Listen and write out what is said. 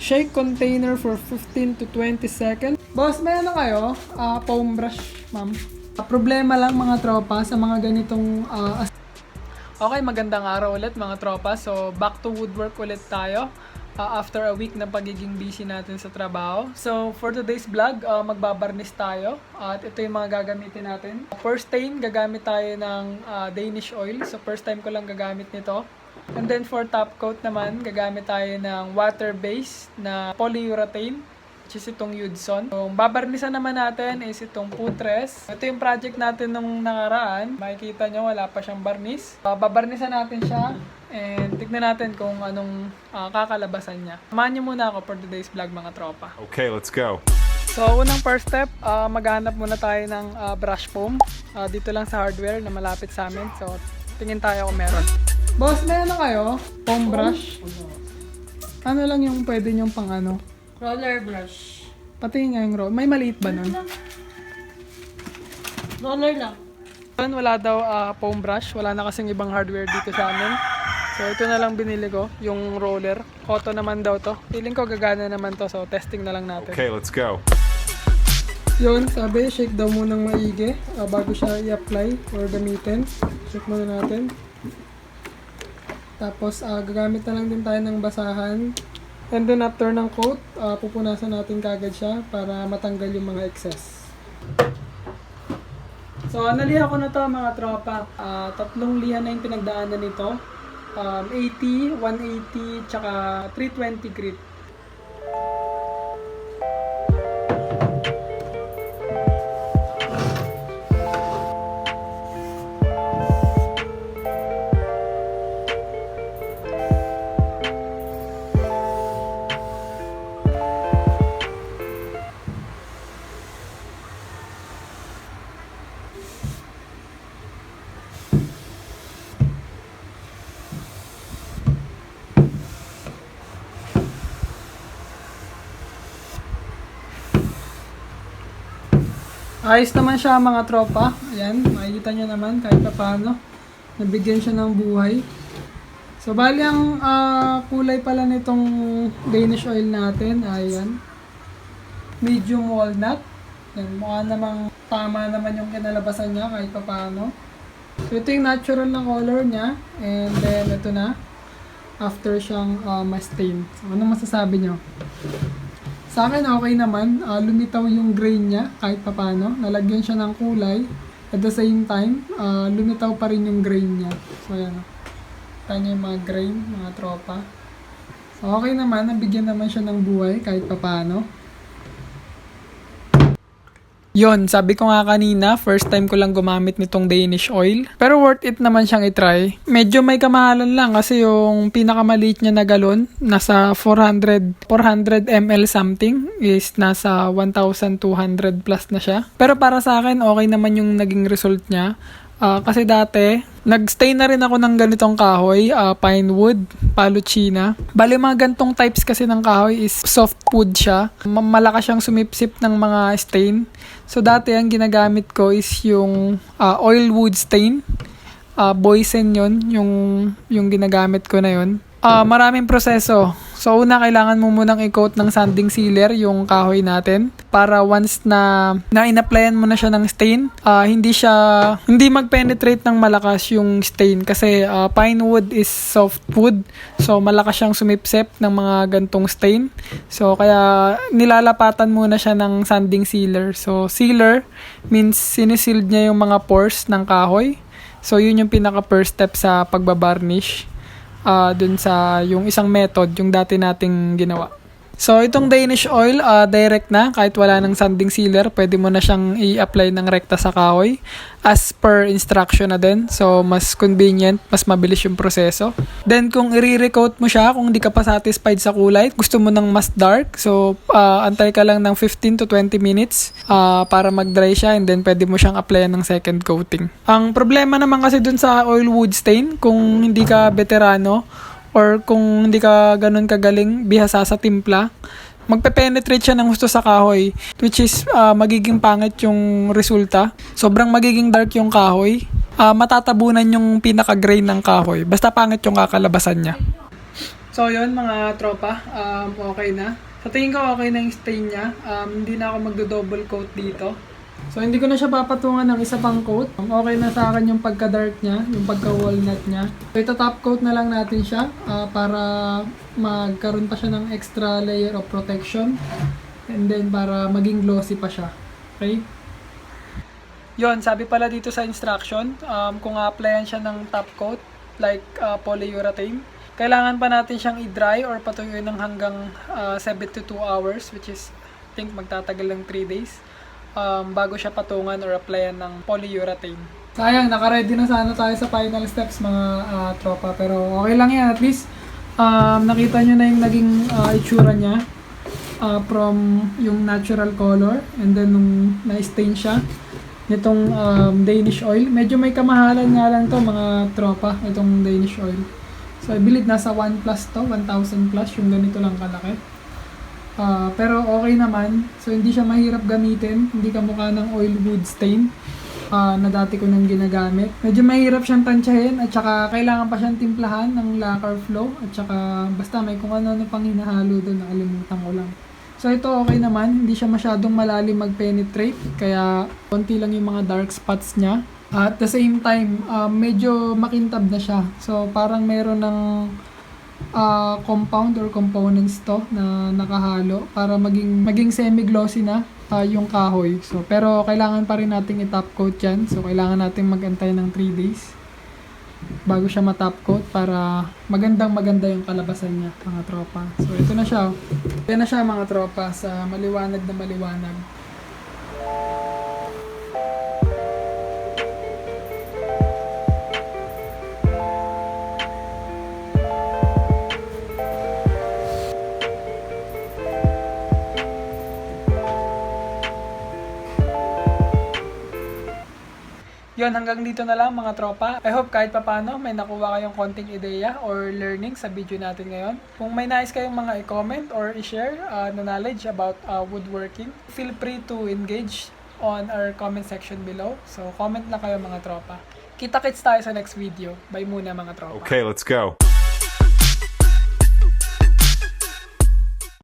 Shake container for 15 to 20 seconds. Boss, may ano kayo? Foam brush, ma'am. Problema lang mga tropa sa mga ganitong Okay, magandang araw ulit mga tropa. So, back to woodwork ulit tayo. After a week na pagiging busy natin sa trabaho. So, for today's vlog, magbabarnis tayo. At ito yung mga gagamitin natin. First stain, gagamit tayo ng Danish oil. So, first time ko lang gagamit nito. And then for top coat naman, gagamit tayo ng water-based na polyurethane, which is itong Hudson. So, babarnisan naman natin is itong putres. Ito yung project natin nung nakaraan. Makikita nyo, wala pa siyang barnis. Babarnisan natin siya and tignan natin kung anong kakalabasan niya. Samahan nyo muna ako for today's vlog mga tropa. Okay, let's go. So, unang first step, maghanap muna tayo ng brush foam. Dito lang sa hardware na malapit sa amin. So, tingin tayo kung meron. Boss, may ano kayo? Foam brush? Ano lang yung pwede nyong pang ano? Roller brush. Pati nga yung roll. May maliit ba nun? Roller lang. Wala daw foam brush. Wala na kasing ibang hardware dito sa amin. So ito na lang binili ko, yung roller. Koto naman daw to. Feeling ko gagana naman to. So testing na lang natin. Okay, let's go. Yun, sabi, shake daw munang maigi bago siya i-apply or gamitin. Shake muna natin. Tapos gagamit na lang din tayo ng basahan. And then after ng coat, pupunasan natin kagad siya para matanggal yung mga excess. So naliha ko na to mga tropa. Tatlong liha na yung pinagdaanan nito. 80, 180, tsaka 320 grit. Ayos naman siya mga tropa. Ayan, makikita nyo naman kahit pa paano. Nabigyan siya ng buhay. So, bali ang kulay pala nitong Danish oil natin. Ayan. Medium walnut. Ayan, mukha namang tama naman yung kinalabasan niya kahit pa paano. So, ito yung natural na color niya. And then, ito na. After siyang ma-stain. So, anong masasabi nyo? Sa akin okay naman, lumitaw yung grain niya kahit papano. Nalagyan siya ng kulay. At the same time, lumitaw pa rin yung grain niya. So ayan. Kita niyo yung mga grain, mga tropa. So okay naman, nabigyan naman siya ng buhay kahit papano. Yon, sabi ko nga kanina, first time ko lang gumamit nitong Danish oil. Pero worth it naman siyang itry. Medyo may kamahalan lang kasi yung pinakamaliit niya na galon, nasa 400 ml something, is nasa 1,200 plus na siya. Pero para sa akin, okay naman yung naging result niya. Kasi dati, nag-stay na rin ako ng ganitong kahoy, pine wood, paluchina. Bali mga gantong types kasi ng kahoy is soft wood siya. Malakas siyang sumipsip ng mga stain. So dati ang ginagamit ko is yung oil wood stain. Boysen yun, yung ginagamit ko na yun. Maraming proseso. So una, kailangan mo munang i-coat ng sanding sealer yung kahoy natin para once na in-applyan mo na siya ng stain, hindi mag-penetrate ng malakas yung stain kasi pine wood is soft wood. So malakas siyang sumipsip ng mga gantong stain. So kaya nilalapatan muna siya ng sanding sealer. So sealer means sinisealed niya yung mga pores ng kahoy. So yun yung pinaka first step sa pagbabarnish. Dun sa yung isang method, yung dati nating ginawa. So, itong Danish oil, direct na. Kahit wala ng sanding sealer, pwede mo na siyang i-apply ng rekta sa kahoy. As per instruction na din. So, mas convenient, mas mabilis yung proseso. Then, kung i-recoat mo siya, kung hindi ka pa satisfied sa kulay, gusto mo ng mas dark. So, antay ka lang ng 15 to 20 minutes para mag-dry siya. And then, pwede mo siyang applyan ng second coating. Ang problema naman kasi dun sa oil wood stain, kung hindi ka veterano, or kung hindi ka ganun kagaling, bihasa sa timpla, magpe-penetrate siya ng gusto sa kahoy, which is magiging pangit yung resulta. Sobrang magiging dark yung kahoy. Matatabunan yung pinaka-grain ng kahoy. Basta pangit yung kakalabasan niya. So yun mga tropa, okay na. Sa tingin ko okay na yung stain niya. Hindi na ako magdo-double coat dito. So hindi ko na siya papatungan ng isa pang coat. Okay na sa akin yung pagka-dark niya, yung pagka-walnut niya. So ito top coat na lang natin siya para magkaroon pa siya ng extra layer of protection. And then para maging glossy pa siya. Okay? Yon, sabi pala dito sa instruction, kung a-applyan siya ng top coat, like polyurethane, kailangan pa natin siyang i-dry or patuyuin ng hanggang 72 hours, which is, I think, magtatagal ng 3 days, bago siya patungan or applyan ng polyurethane. Sayang, naka-ready na sana tayo sa final steps mga tropa, pero okay lang yan, at least nakita nyo na yung naging itsura niya from yung natural color, and then nung na-stain siya nitong Danish oil. Medyo may kamahalan nga lang to mga tropa, itong Danish oil. So I believe nasa 1 plus to, 1,000 plus yung ganito lang kalaki. Pero okay naman. So hindi siya mahirap gamitin, hindi kamukha ng oil wood stain na dati ko nang ginagamit. Medyo mahirap siyang tansyahin at saka kailangan pa siyang timplahan ng lacquer flow at saka basta may kung ano-ano pang hinahalo doon, nakalimutan ko lang. So ito okay naman, hindi siya masyadong malalim mag-penetrate, kaya konti lang yung mga dark spots niya. At the same time, medyo makintab na siya. So parang meron ng compound or components to na nakahalo para maging semi-glossy na yung kahoy. So pero kailangan pa rin nating i-top coat yan. So kailangan nating mag-antay ng 3 days bago siya ma-top coat para maganda yung kalabasan niya mga tropa. So ito na siya. Ito na siya mga tropa sa maliwanag na maliwanag. Yun, hanggang dito na lang mga tropa. I hope kahit papano may nakuha kayong konting ideya or learning sa video natin ngayon. Kung may nais kayong mga i-comment or i-share na knowledge about woodworking, feel free to engage on our comment section below. So comment lang kayo mga tropa. Kita-kits tayo sa next video. Bye muna mga tropa. Okay, let's go.